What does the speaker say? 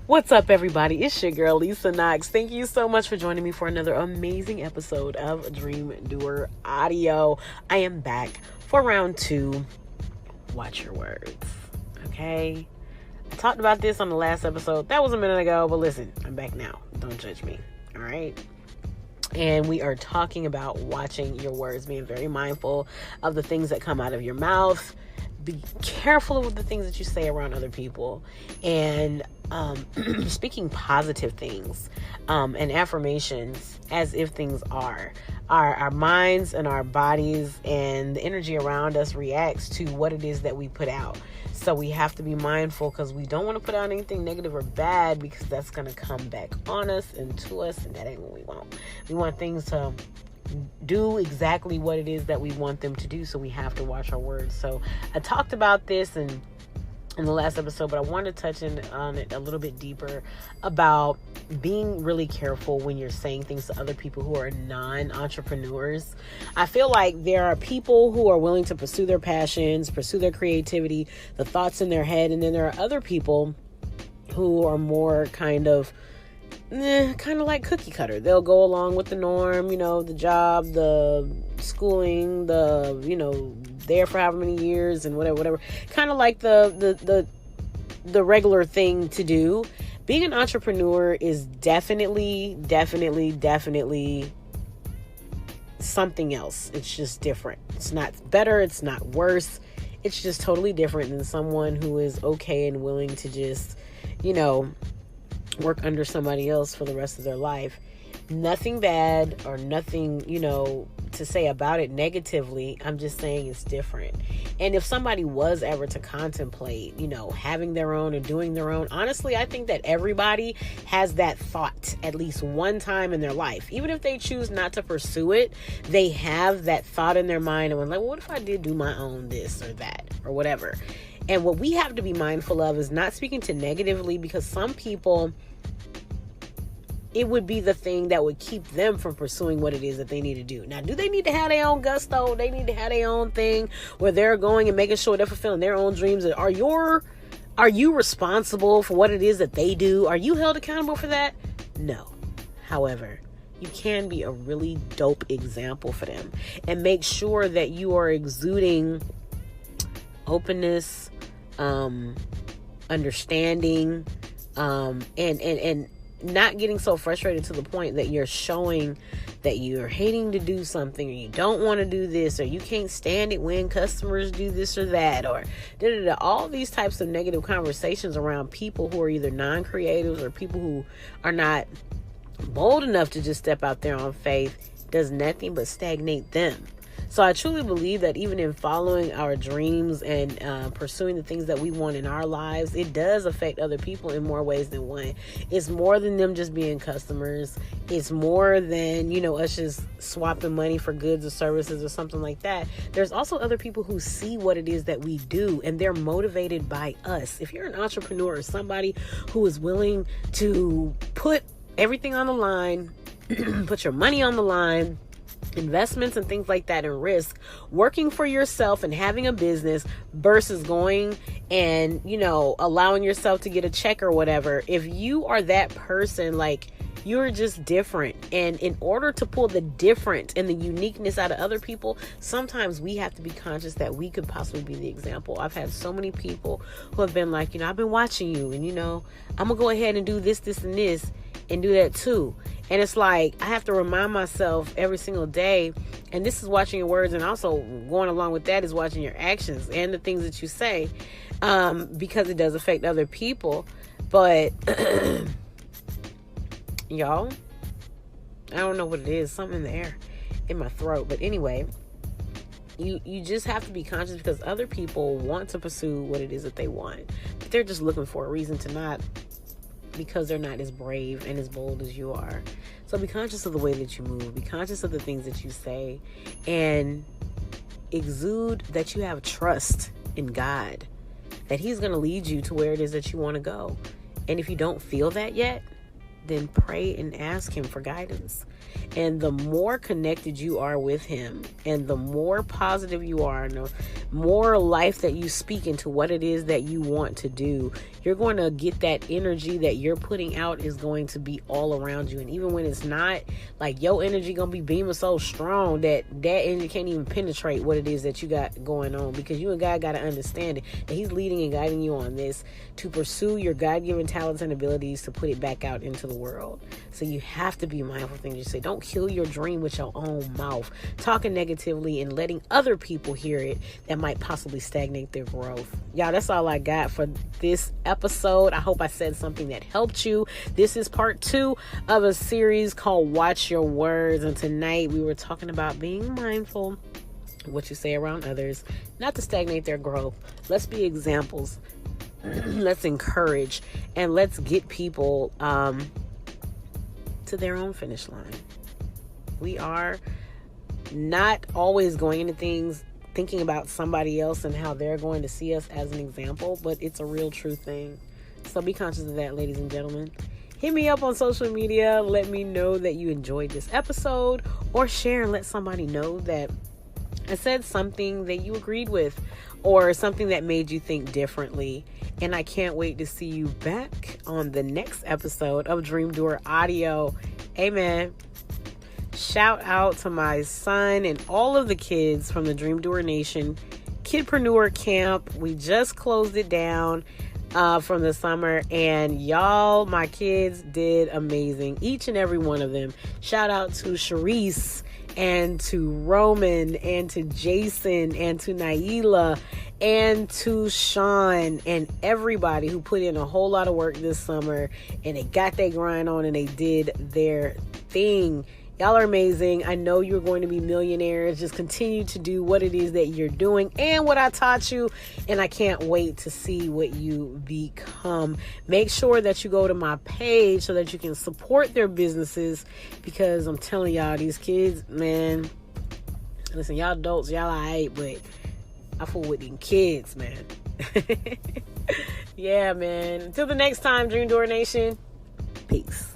What's up, everybody? It's your girl, Lisa Knox. Thank you so much for joining me for another amazing episode of Dream Doer Audio. I am back for round 2. Watch your words, okay? I talked about this on the last episode. That was a minute ago, but listen, I'm back now. Don't judge me, all right? And we are talking about watching your words, being very mindful of the things that come out of your mouth. Be careful with the things that you say around other people, and speaking positive things and affirmations as if things are. Our minds and our bodies and the energy around us reacts to what it is that we put out. So we have to be mindful, because we don't want to put out anything negative or bad, because that's going to come back on us and to us, and that ain't what we want. We want things to do exactly what it is that we want them to do, so we have to watch our words. So I talked about this in the last episode, but I want to touch on it a little bit deeper about being really careful when you're saying things to other people who are non-entrepreneurs. I feel like there are people who are willing to pursue their passions, pursue their creativity, the thoughts in their head, and then there are other people who are more kind of like cookie cutter. They'll go along with the norm, the job, the schooling, there for however many years and whatever. Kind of like the regular thing to do. Being an entrepreneur is definitely something else. It's just different. It's not better. It's not worse. It's just totally different than someone who is okay and willing to just, work under somebody else for the rest of their life. Nothing bad or nothing, to say about it negatively. I'm just saying it's different. And if somebody was ever to contemplate, having their own or doing their own, honestly, I think that everybody has that thought at least one time in their life. Even if they choose not to pursue it, they have that thought in their mind and like, well, what if I did do my own this or that or whatever? And what we have to be mindful of is not speaking to negatively, because some people, it would be the thing that would keep them from pursuing what it is that they need to do. Now, do they need to have their own gusto? They need to have their own thing where they're going and making sure they're fulfilling their own dreams. Are you responsible for what it is that they do? Are you held accountable for that? No. However, you can be a really dope example for them, and make sure that you are exuding openness, understanding, and not getting so frustrated to the point that you're showing that you're hating to do something, or you don't want to do this, or you can't stand it when customers do this or that, or all these types of negative conversations around people who are either non-creatives or people who are not bold enough to just step out there on faith does nothing but stagnate them. So I truly believe that even in following our dreams and pursuing the things that we want in our lives, it does affect other people in more ways than one. It's more than them just being customers. It's more than, us just swapping money for goods or services or something like that. There's also other people who see what it is that we do, and they're motivated by us. If you're an entrepreneur or somebody who is willing to put everything on the line, put your money on the line, investments and things like that, and risk working for yourself and having a business versus going and allowing yourself to get a check or whatever. If you are that person, like, you're just different, and in order to pull the different and the uniqueness out of other people, sometimes we have to be conscious that we could possibly be the example. I've had so many people who have been like, I've been watching you, and I'm gonna go ahead and do this and this and do that too. And it's like, I have to remind myself every single day, and this is watching your words, and also going along with that is watching your actions and the things that you say, because it does affect other people. But y'all, I don't know what it is, something in the air in my throat. But anyway, you just have to be conscious, because other people want to pursue what it is that they want, but they're just looking for a reason to not, because they're not as brave and as bold as you are. So be conscious of the way that you move. Be conscious of the things that you say, and exude that you have trust in God, that He's going to lead you to where it is that you want to go. And if you don't feel that yet, then pray and ask him for guidance. And the more connected you are with him, and the more positive you are, and the more life that you speak into what it is that you want to do, you're going to get that energy that you're putting out is going to be all around you. And even when it's not, like, your energy going to be beaming so strong that energy can't even penetrate what it is that you got going on, because you and God got to understand it, that he's leading and guiding you on this to pursue your God-given talents and abilities to put it back out into the world. So you have to be mindful of things you say. Don't kill your dream with your own mouth, talking negatively and letting other people hear it that might possibly stagnate their growth. Y'all, that's all I got for this episode. I hope I said something that helped you. This is part 2 of a series called Watch Your Words, and tonight we were talking about being mindful of what you say around others, not to stagnate their growth. Let's be examples. Let's encourage, and let's get people to their own finish line. We are not always going into things thinking about somebody else and how they're going to see us as an example, but it's a real true thing. So be conscious of that, ladies and gentlemen. Hit me up on social media. Let me know that you enjoyed this episode, or share and let somebody know that I said something that you agreed with, or something that made you think differently. And I can't wait to see you back on the next episode of Dream Doer Audio. Amen. Shout out to my son and all of the kids from the Dream Doer Nation Kidpreneur Camp. We just closed it down from the summer, and y'all, my kids did amazing. Each and every one of them. Shout out to Sharice, and to Roman, and to Jason, and to Naila, and to Sean, and everybody who put in a whole lot of work this summer, and they got their grind on and they did their thing. Y'all are amazing. I know you're going to be millionaires. Just continue to do what it is that you're doing and what I taught you. And I can't wait to see what you become. Make sure that you go to my page so that you can support their businesses, because I'm telling y'all, these kids, man, listen, y'all adults, y'all alright, but I fool with them kids, man. Yeah, man. Until the next time, Dream Doer Nation. Peace.